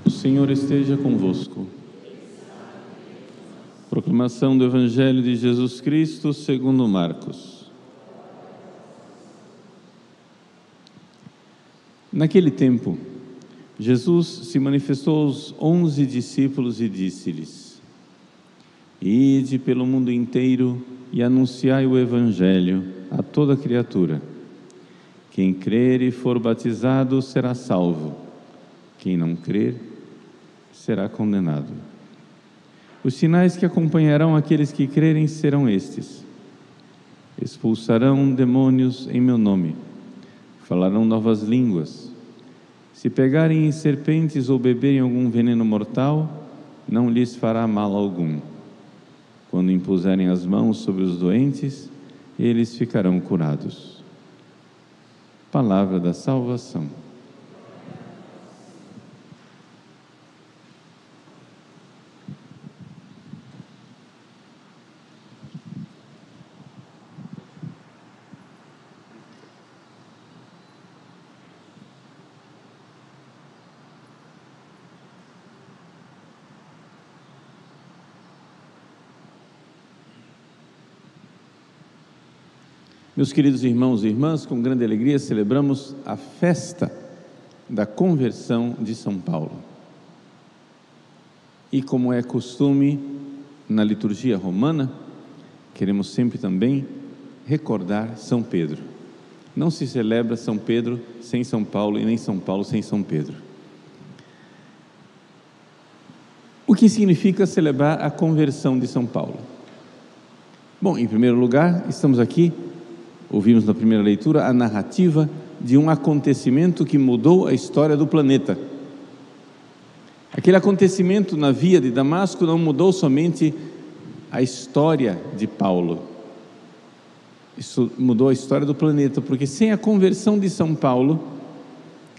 O Senhor esteja convosco. Proclamação do Evangelho de Jesus Cristo segundo Marcos. Naquele tempo, Jesus se manifestou aos 11 discípulos e disse-lhes: Ide pelo mundo inteiro e anunciai o Evangelho a toda criatura. Quem crer e for batizado será salvo. Quem não crer será condenado. Os sinais que acompanharão aqueles que crerem serão estes: expulsarão demônios em meu nome, falarão novas línguas, se pegarem em serpentes ou beberem algum veneno mortal, não lhes fará mal algum. Quando impuserem as mãos sobre os doentes, eles ficarão curados. Palavra da salvação. Meus queridos irmãos e irmãs, com grande alegria celebramos a festa da conversão de São Paulo. E como é costume na liturgia romana, queremos sempre também recordar São Pedro. Não se celebra São Pedro sem São Paulo e nem São Paulo sem São Pedro. O que significa celebrar a conversão de São Paulo? Bom, em primeiro lugar, estamos aqui, ouvimos na primeira leitura a narrativa de um acontecimento que mudou a história do planeta. Aquele acontecimento na via de Damasco não mudou somente a história de Paulo, isso mudou a história do planeta, porque sem a conversão de São Paulo,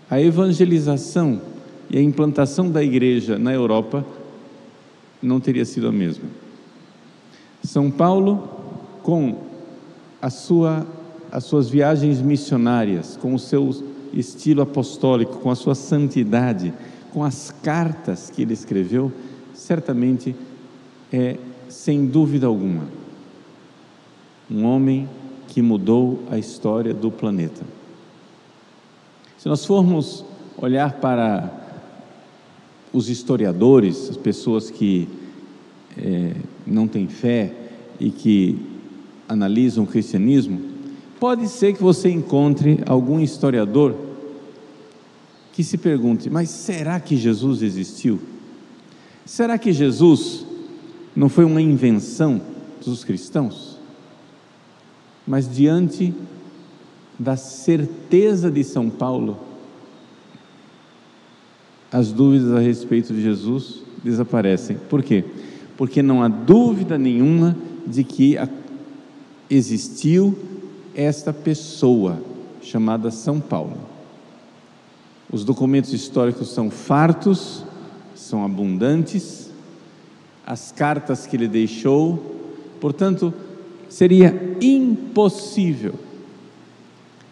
a evangelização e a implantação da igreja na Europa não teria sido a mesma. São Paulo, com as suas viagens missionárias, com o seu estilo apostólico, com a sua santidade, com as cartas que ele escreveu, certamente é, sem dúvida alguma, um homem que mudou a história do planeta. Se nós formos olhar para os historiadores, as pessoas que não têm fé e que analisam o cristianismo, pode ser que você encontre algum historiador que se pergunte: mas será que Jesus existiu? Será que Jesus não foi uma invenção dos cristãos? Mas diante da certeza de São Paulo, as dúvidas a respeito de Jesus desaparecem. Por quê? Porque não há dúvida nenhuma de que existiu esta pessoa chamada São Paulo. Os documentos históricos são fartos, são abundantes, as cartas que ele deixou, portanto, seria impossível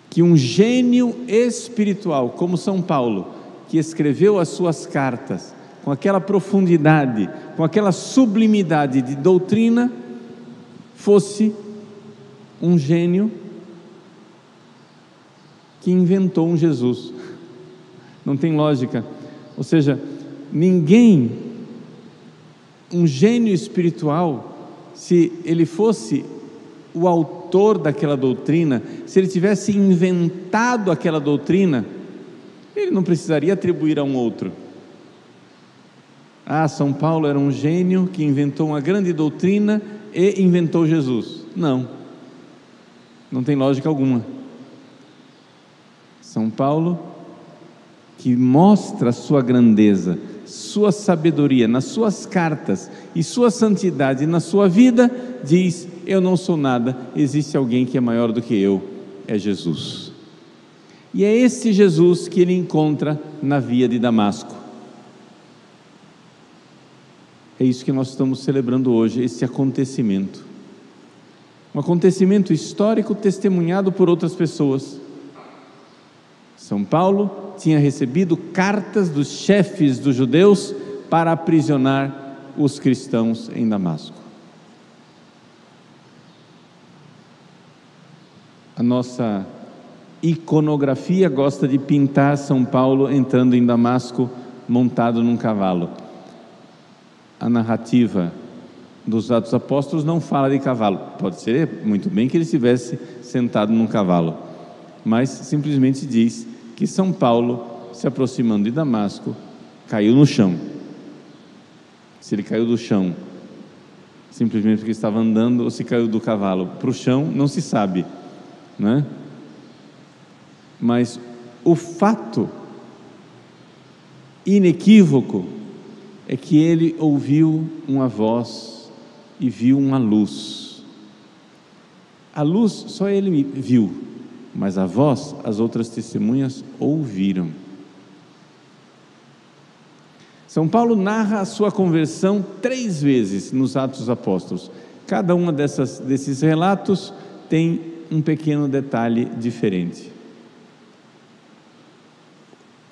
que um gênio espiritual como São Paulo, que escreveu as suas cartas com aquela profundidade, com aquela sublimidade de doutrina, fosse um gênio que inventou um Jesus. Não tem lógica. Ou seja, ninguém, um gênio espiritual, se ele fosse o autor daquela doutrina, se ele tivesse inventado aquela doutrina, ele não precisaria atribuir a um outro. São Paulo era um gênio que inventou uma grande doutrina e inventou Jesus. Não tem lógica alguma. São Paulo, que mostra sua grandeza, sua sabedoria nas suas cartas e sua santidade na sua vida, diz: eu não sou nada, existe alguém que é maior do que eu, é Jesus. E é esse Jesus que ele encontra na via de Damasco. É isso que nós estamos celebrando hoje, esse acontecimento. Um acontecimento histórico testemunhado por outras pessoas. São Paulo tinha recebido cartas dos chefes dos judeus para aprisionar os cristãos em Damasco. A nossa iconografia gosta de pintar São Paulo entrando em Damasco montado num cavalo. A narrativa dos Atos Apóstolos não fala de cavalo. Pode ser muito bem que ele estivesse sentado num cavalo, mas simplesmente diz que São Paulo, se aproximando de Damasco, caiu no chão. Se ele caiu do chão simplesmente porque estava andando, ou se caiu do cavalo para o chão, não se sabe, né? Mas o fato inequívoco é que ele ouviu uma voz e viu uma luz. A luz só ele viu, mas a voz as outras testemunhas ouviram. São Paulo narra a sua conversão 3 vezes nos Atos dos Apóstolos. Cada uma desses relatos tem um pequeno detalhe diferente.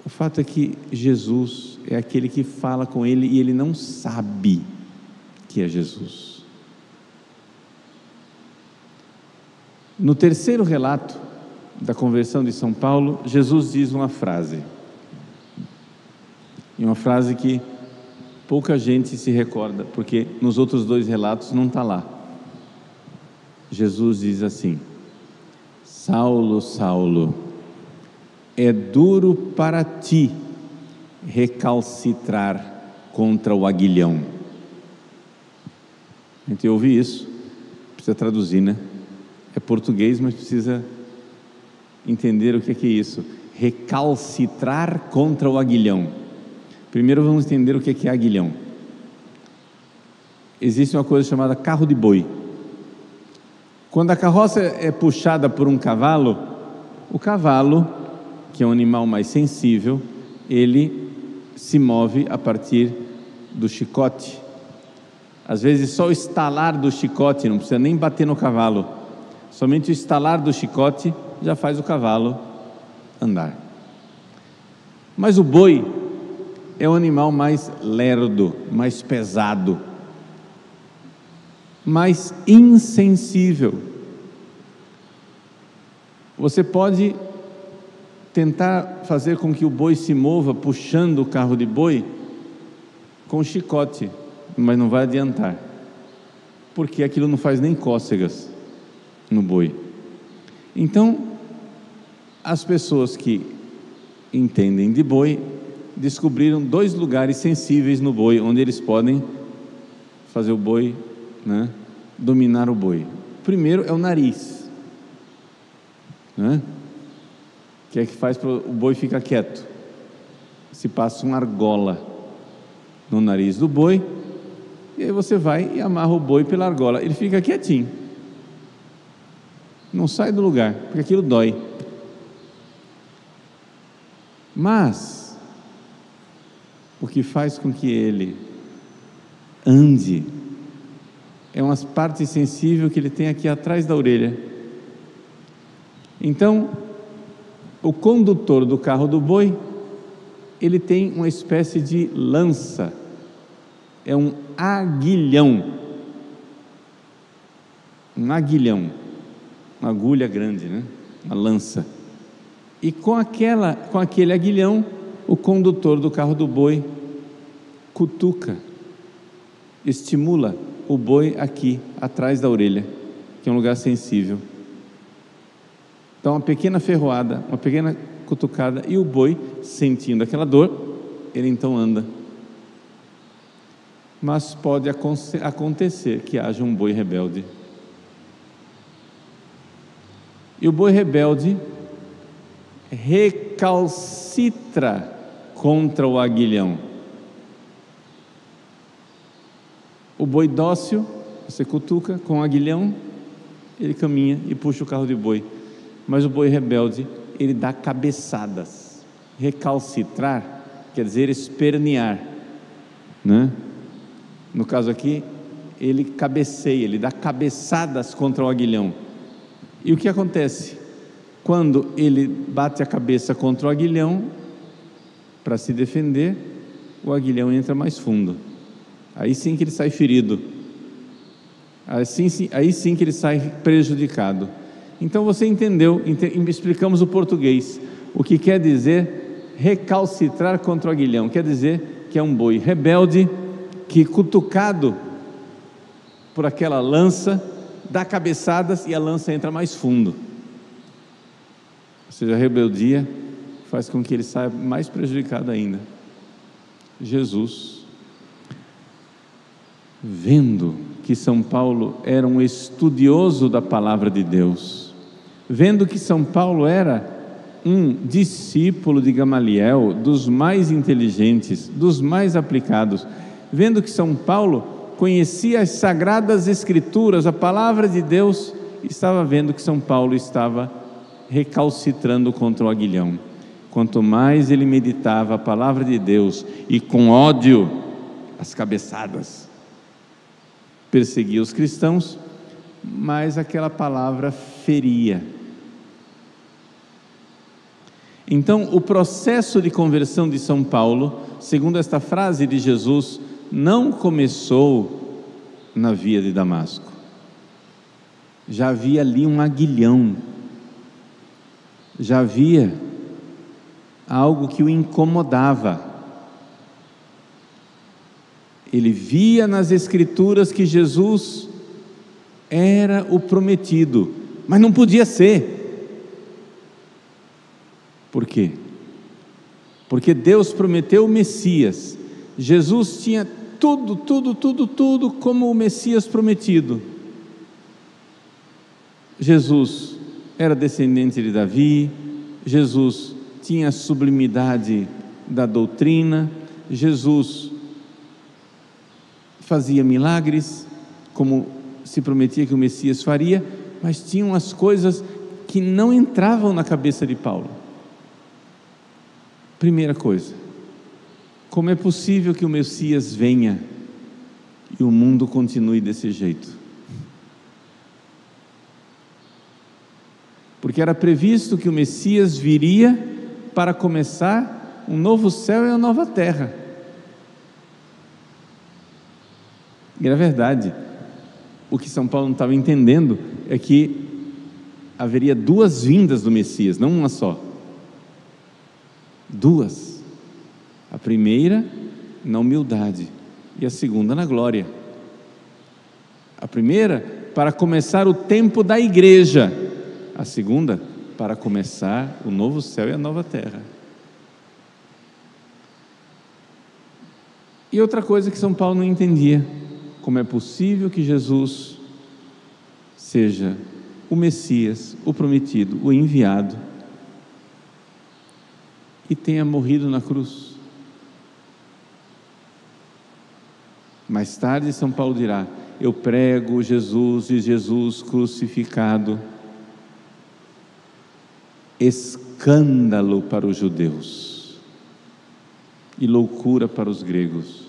O fato é que Jesus é aquele que fala com ele e ele não sabe que é Jesus. No terceiro relato da conversão de São Paulo, Jesus diz uma frase, e uma frase que pouca gente se recorda, porque nos outros 2 relatos não está lá. Jesus diz assim: Saulo, Saulo, é duro para ti recalcitrar contra o aguilhão. A gente ouve isso, precisa traduzir, né? É português, mas precisa entender o que é isso. Recalcitrar contra o aguilhão. Primeiro vamos entender o que é aguilhão. Existe uma coisa chamada carro de boi. Quando a carroça é puxada por um cavalo, o cavalo, que é um animal mais sensível, ele se move a partir do chicote. Às vezes só o estalar do chicote, não precisa nem bater no cavalo, somente o estalar do chicote já faz o cavalo andar. Mas o boi é um animal mais lerdo, mais pesado, mais insensível. Você pode tentar fazer com que o boi se mova puxando o carro de boi com chicote, mas não vai adiantar, porque aquilo não faz nem cócegas no boi. Então, as pessoas que entendem de boi descobriram 2 lugares sensíveis no boi, onde eles podem fazer o boi, né, dominar o boi. O primeiro é o nariz, né? Que é que faz para o boi ficar quieto. Se passa uma argola no nariz do boi, e aí você vai e amarra o boi pela argola, ele fica quietinho, não sai do lugar, porque aquilo dói. Mas o que faz com que ele ande é umas partes sensíveis que ele tem aqui atrás da orelha. Então, o condutor do carro do boi, ele tem uma espécie de lança, é um aguilhão, uma agulha grande, né? Uma lança. E com aquele aguilhão, o condutor do carro do boi cutuca, estimula o boi aqui atrás da orelha, que é um lugar sensível. Então, uma pequena ferroada, uma pequena cutucada, e o boi, sentindo aquela dor, ele então anda. Mas pode acontecer que haja um boi rebelde. E o boi rebelde recalcitra contra o aguilhão. O boi dócil, você cutuca com o aguilhão, ele caminha e puxa o carro de boi. Mas o boi rebelde, ele dá cabeçadas. Recalcitrar quer dizer espernear, né? No caso aqui, ele cabeceia, ele dá cabeçadas contra o aguilhão. E o que acontece? Quando ele bate a cabeça contra o aguilhão, para se defender, o aguilhão entra mais fundo. Aí sim que ele sai ferido. Aí sim que ele sai prejudicado. Então você entendeu, explicamos o português. O que quer dizer recalcitrar contra o aguilhão? Quer dizer que é um boi rebelde que, cutucado por aquela lança, dá cabeçadas e a lança entra mais fundo. Ou seja, a rebeldia faz com que ele saia mais prejudicado ainda. Jesus, vendo que São Paulo era um estudioso da palavra de Deus, vendo que São Paulo era um discípulo de Gamaliel, dos mais inteligentes, dos mais aplicados, vendo que São Paulo conhecia as sagradas escrituras, a palavra de Deus, estava vendo que São Paulo estava recalcitrando contra o aguilhão. Quanto mais ele meditava a palavra de Deus e com ódio, as cabeçadas, perseguia os cristãos, mas aquela palavra feria. Então, o processo de conversão de São Paulo, segundo esta frase de Jesus, não começou na via de Damasco. Já havia ali um aguilhão, já havia algo que o incomodava. Ele via nas Escrituras que Jesus era o prometido, mas não podia ser. Por quê? Porque Deus prometeu o Messias. Jesus tinha tudo como o Messias prometido. Jesus era descendente de Davi, Jesus tinha a sublimidade da doutrina, Jesus fazia milagres, como se prometia que o Messias faria, mas tinham as coisas que não entravam na cabeça de Paulo. Primeira coisa, como é possível que o Messias venha e o mundo continue desse jeito? Porque era previsto que o Messias viria para começar um novo céu e uma nova terra. E na verdade, o que São Paulo não estava entendendo é que haveria duas vindas do Messias, não uma só. Duas. A primeira na humildade e a segunda na glória. A primeira para começar o tempo da igreja, a segunda para começar o novo céu e a nova terra. E outra coisa que São Paulo não entendia: como é possível que Jesus seja o Messias, o prometido, o enviado, e tenha morrido na cruz? Mais tarde São Paulo dirá: eu prego Jesus e Jesus crucificado, escândalo para os judeus e loucura para os gregos.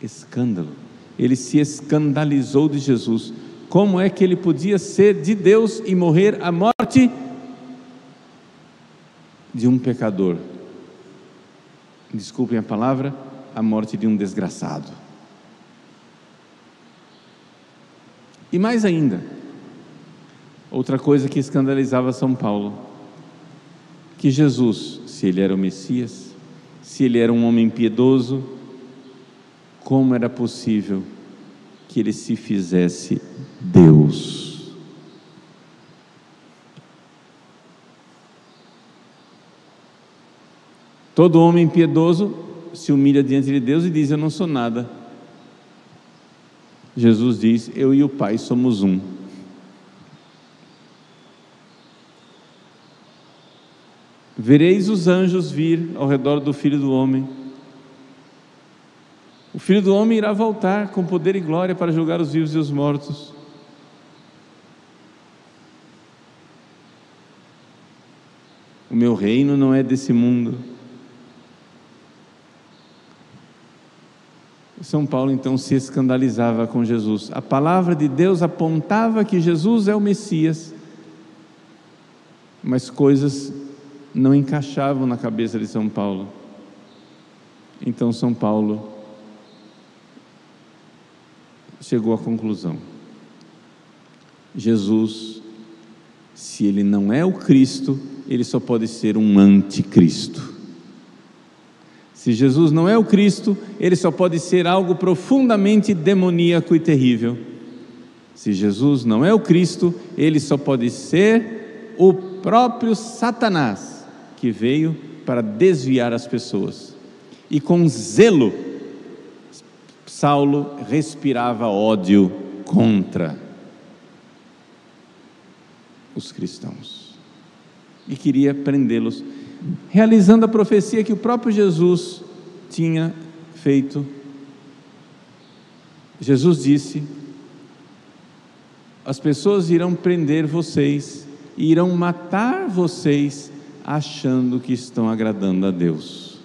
Escândalo. Ele se escandalizou de Jesus. Como é que ele podia ser de Deus e morrer a morte de um pecador? Desculpem a palavra, a morte de um desgraçado. E mais ainda, outra coisa que escandalizava São Paulo, que Jesus, se ele era o Messias, se ele era um homem piedoso, como era possível que ele se fizesse Deus? Todo homem piedoso se humilha diante de Deus e diz: eu não sou nada. Jesus diz: eu e o Pai somos um. Vereis os anjos vir ao redor do Filho do Homem. O Filho do Homem irá voltar com poder e glória para julgar os vivos e os mortos. O meu reino não é desse mundo. São Paulo então se escandalizava com Jesus. A palavra de Deus apontava que Jesus é o Messias, mas coisas não encaixavam na cabeça de São Paulo. Então São Paulo chegou à conclusão: Jesus, se ele não é o Cristo, ele só pode ser um anticristo. Se Jesus não é o Cristo, ele só pode ser algo profundamente demoníaco e terrível. Se Jesus não é o Cristo, ele só pode ser o próprio Satanás, que veio para desviar as pessoas. E com zelo, Saulo respirava ódio contra os cristãos e queria prendê-los, realizando a profecia que o próprio Jesus tinha feito. Jesus disse: as pessoas irão prender vocês e irão matar vocês achando que estão agradando a Deus.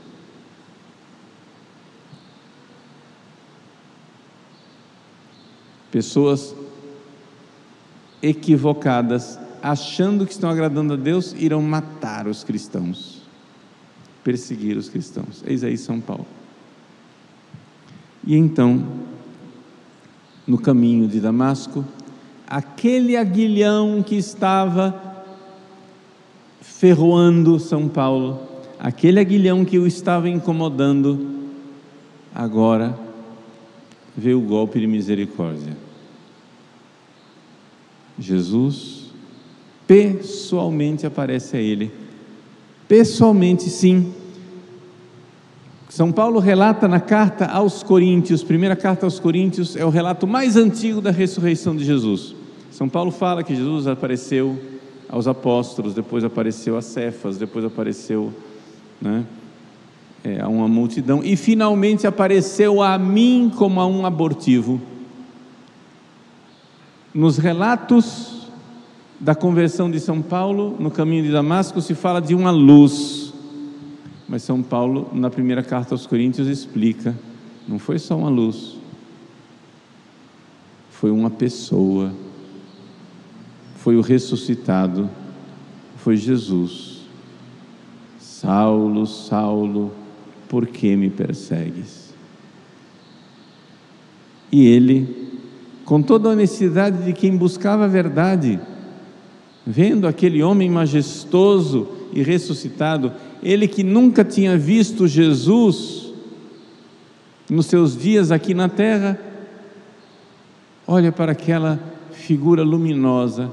Pessoas equivocadas, achando que estão agradando a Deus, irão matar os cristãos, perseguir os cristãos. Eis aí São Paulo. E então, no caminho de Damasco, aquele aguilhão que estava ferroando São Paulo, aquele aguilhão que o estava incomodando, agora veio o golpe de misericórdia. Jesus pessoalmente aparece a ele, pessoalmente, sim. São Paulo relata na carta aos Coríntios, primeira carta aos Coríntios, é o relato mais antigo da ressurreição de Jesus. São Paulo fala que Jesus apareceu aos apóstolos, depois apareceu a Cefas, depois apareceu a uma multidão, e finalmente apareceu a mim como a um abortivo. Nos relatos da conversão de São Paulo, no caminho de Damasco, se fala de uma luz, mas São Paulo, na primeira carta aos Coríntios, explica: não foi só uma luz, foi uma pessoa, foi o ressuscitado, foi Jesus. Saulo, Saulo, por que me persegues? E ele, com toda a honestidade de quem buscava a verdade, vendo aquele homem majestoso e ressuscitado, ele que nunca tinha visto Jesus nos seus dias aqui na terra, olha para aquela figura luminosa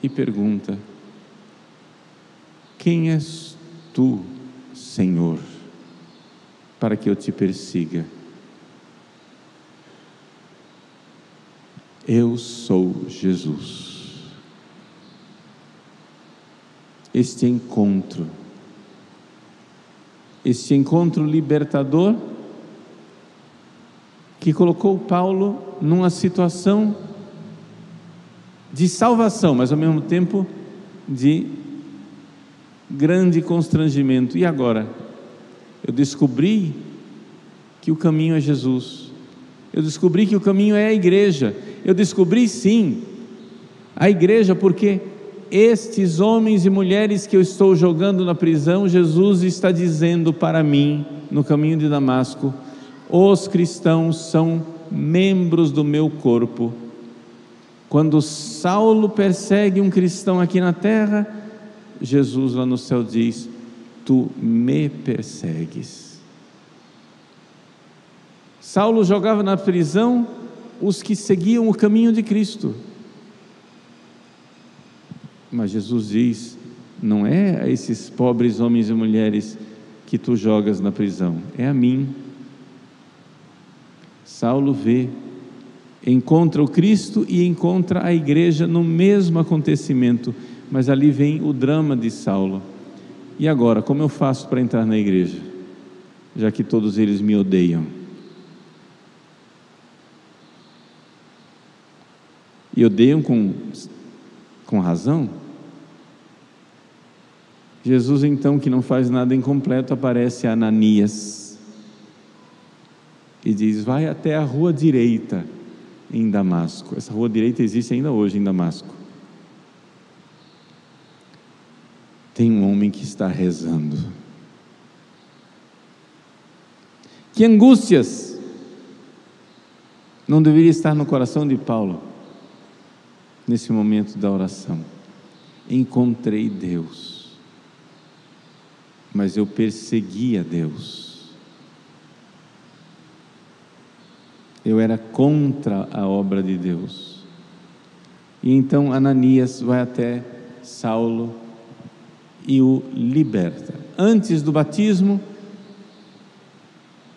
e pergunta: quem és tu, Senhor, para que eu te persiga? Eu sou Jesus. Este encontro libertador, que colocou Paulo numa situação de salvação, mas ao mesmo tempo de grande constrangimento. E agora? Eu descobri que o caminho é Jesus, eu descobri que o caminho é a igreja, eu descobri sim a igreja, porque estes homens e mulheres que eu estou jogando na prisão, Jesus está dizendo para mim, no caminho de Damasco: os cristãos são membros do meu corpo. Quando Saulo persegue um cristão aqui na terra, Jesus lá no céu diz: tu me persegues. Saulo jogava na prisão os que seguiam o caminho de Cristo, mas Jesus diz: não é a esses pobres homens e mulheres que tu jogas na prisão, é a mim. Saulo encontra o Cristo e encontra a igreja no mesmo acontecimento, mas ali vem o drama de Saulo: e agora, como eu faço para entrar na igreja, já que todos eles me odeiam? E odeiam com razão. Jesus então, que não faz nada incompleto, aparece a Ananias e diz: vai até a rua direita em Damasco. Essa rua direita existe ainda hoje em Damasco. tem um homem que está rezando. Que angústias não deveria estar no coração de Paulo nesse momento da oração. Encontrei Deus, mas eu persegui a Deus. Eu era contra a obra de Deus. E então Ananias vai até Saulo e o liberta. Antes do batismo,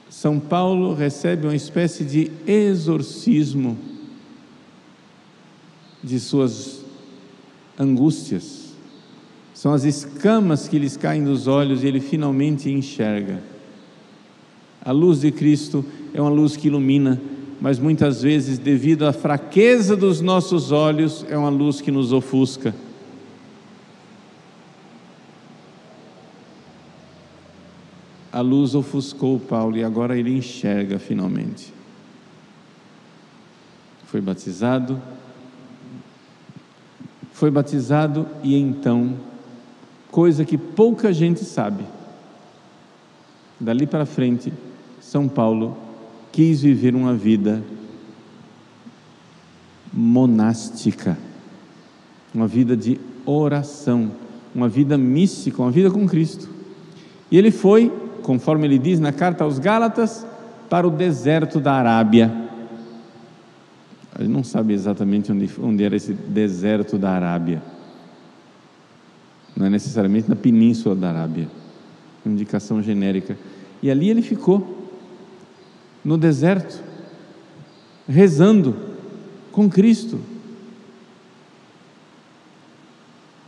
São Paulo recebe uma espécie de exorcismo de suas angústias. São as escamas que lhes caem dos olhos e ele finalmente enxerga. A luz de Cristo é uma luz que ilumina, mas muitas vezes, devido à fraqueza dos nossos olhos, é uma luz que nos ofusca. A luz ofuscou Paulo e agora ele enxerga finalmente. Foi batizado e então, coisa que pouca gente sabe, dali para frente, São Paulo quis viver uma vida monástica, uma vida de oração, uma vida mística, uma vida com Cristo. E ele foi, conforme ele diz na carta aos Gálatas, para o deserto da Arábia. A gente não sabe exatamente onde era esse deserto da Arábia. Não é necessariamente na península da Arábia, uma indicação genérica. E ali ele ficou, no deserto, rezando com Cristo.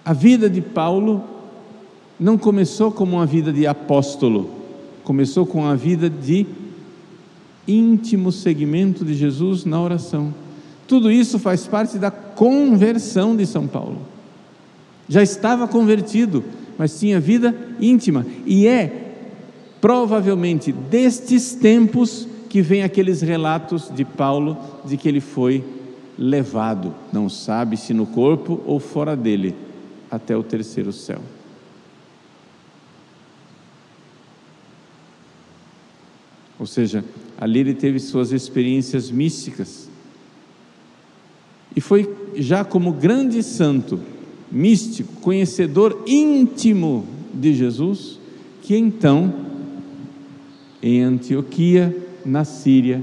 A vida de Paulo não começou como uma vida de apóstolo, começou com a vida de íntimo seguimento de Jesus na oração. Tudo isso faz parte da conversão de São Paulo. Já estava convertido, mas tinha vida íntima, e é provavelmente destes tempos que vem aqueles relatos de Paulo de que ele foi levado, não sabe se no corpo ou fora dele, até o terceiro céu. Ou seja, ali ele teve suas experiências místicas, e foi já como grande santo, místico, conhecedor íntimo de Jesus, que então, em Antioquia, na Síria,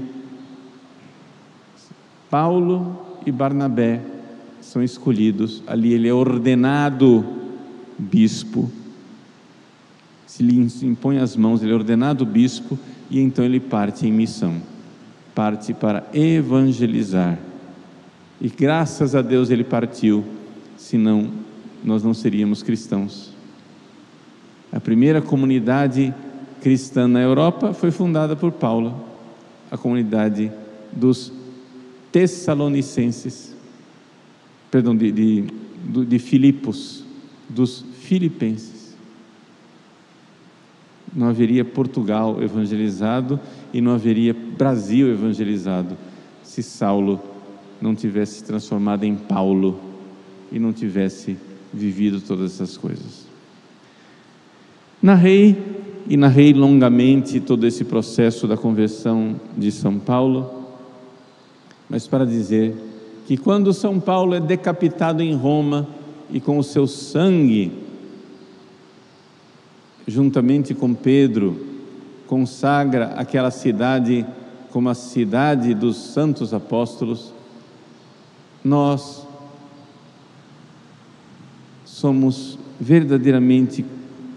Paulo e Barnabé são escolhidos. Ali ele é ordenado bispo, se lhe impõe as mãos, ele é ordenado bispo, e então ele parte em missão, parte para evangelizar. E graças a Deus ele partiu, senão nós não seríamos cristãos. A primeira comunidade cristã na Europa foi fundada por Paulo, a comunidade dos Tessalonicenses, perdão, de Filipos, dos filipenses. Não haveria Portugal evangelizado e não haveria Brasil evangelizado se Saulo não tivesse se transformado em Paulo e não tivesse vivido todas essas coisas. Narrei longamente todo esse processo da conversão de São Paulo, mas para dizer que quando São Paulo é decapitado em Roma e com o seu sangue, juntamente com Pedro, consagra aquela cidade como a cidade dos santos apóstolos, nós somos verdadeiramente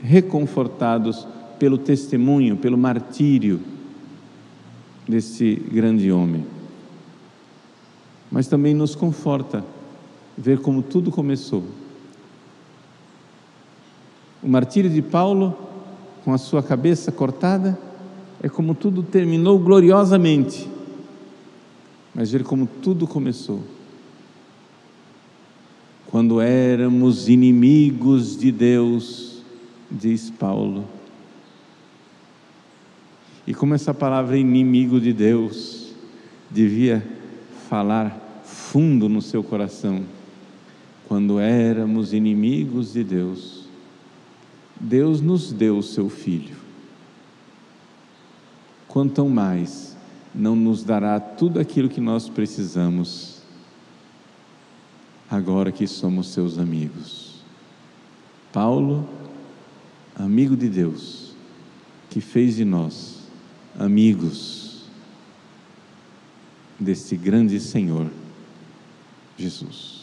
reconfortados pelo testemunho, pelo martírio desse grande homem. Mas também nos conforta ver como tudo começou. O martírio de Paulo, com a sua cabeça cortada, é como tudo terminou gloriosamente. Mas ver como tudo começou. Quando éramos inimigos de Deus, diz Paulo. E como essa palavra inimigo de Deus devia falar fundo no seu coração. Quando éramos inimigos de Deus, Deus nos deu o seu Filho. Quanto mais não nos dará tudo aquilo que nós precisamos, agora que somos seus amigos. Paulo, amigo de Deus, que fez de nós amigos desse grande Senhor, Jesus.